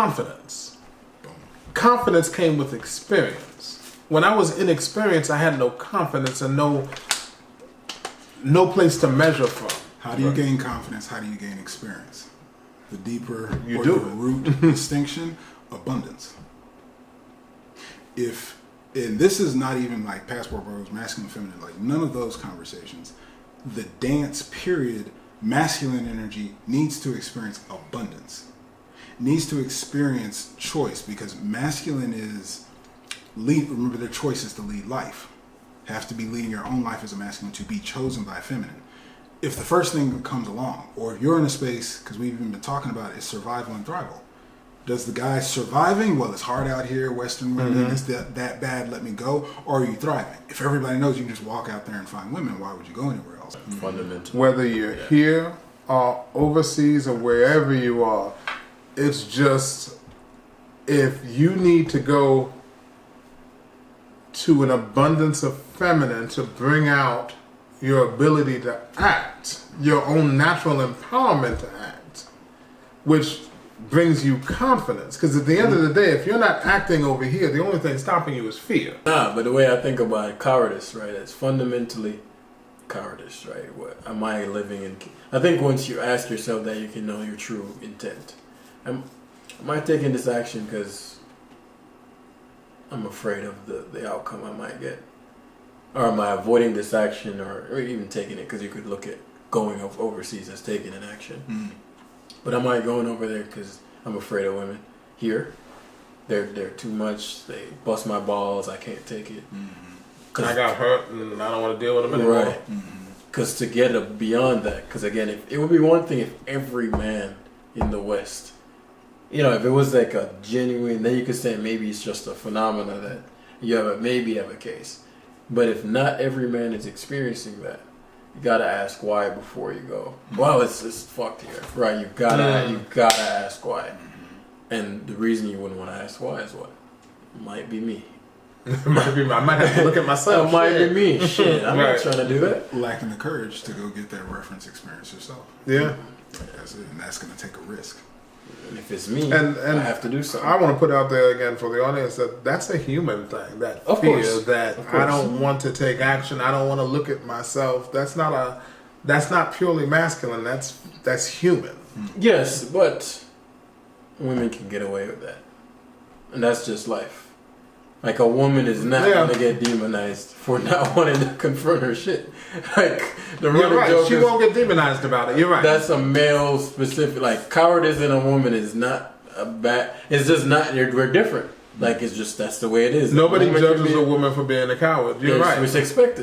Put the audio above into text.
confidence. Confidence came with experience. When I was inexperienced, I had no confidence and no place to measure from. How do you gain confidence? How do you gain experience? The deeper You or do. the root distinction, abundance. And this is not even like passport bros, masculine, feminine, like none of those conversations. The dance period, masculine energy needs to experience abundance, needs to experience choice, because masculine is lead. Remember, their choice is to lead life. Have to be leading your own life as a masculine to be chosen by feminine. If the first thing that comes along, or if you're in a space, because we've even been talking about it, is survival and thrival. Does the guy surviving, well, it's hard out here, Western women, it's that bad, let me go, or are you thriving? If everybody knows you can just walk out there and find women, why would you go anywhere else? Fundamental. Whether you're here or overseas or wherever you are, it's just, if you need to go to an abundance of feminine to bring out your ability to act, your own natural empowerment to act, which brings you confidence. Because at the end of the day, if you're not acting over here, the only thing stopping you is fear. Nah, but the way I think about it, cowardice, right? It's fundamentally cowardice, right? What am I living in? I think once you ask yourself that, you can know your true intent. Am I taking this action because I'm afraid of the outcome I might get? Or am I avoiding this action, or even taking it? Because you could look at going overseas as taking an action. But am I going over there because I'm afraid of women? Here, they're too much. They bust my balls. I can't take it. I got hurt and I don't want to deal with them anymore. Right. Because to get beyond that, because again, it would be one thing if every man in the West, if it was like a genuine, then you could say maybe it's just a phenomena that you maybe have a case. But if not every man is experiencing that, you gotta ask why before you go. Well, it's fucked here, right? You gotta ask why, and the reason you wouldn't want to ask why is what might be me. It might be. I might have to look at myself. It might be me. Shit, I'm Right. not trying to do that. Lacking the courage to go get that reference experience yourself. Yeah. That's it, and that's going to take a risk. And if it's me, And I have to do something. I want to put out there again for the audience that that's a human thing. That Of fear course. that Of course. I don't want to take action. I don't want to look at myself. That's not purely masculine. That's human. Yes, but women can get away with that, and that's just life. Like, a woman is not gonna get demonized for not wanting to confront her shit. Like, the You're real right. joke She is, won't get demonized about it. You're right. that's a male specific. Like, cowardice in a woman is not a bad. It's just not. We're different. Like, it's just that's the way it is. Nobody A woman can judges be- a woman for being a coward. You're right. It's expected.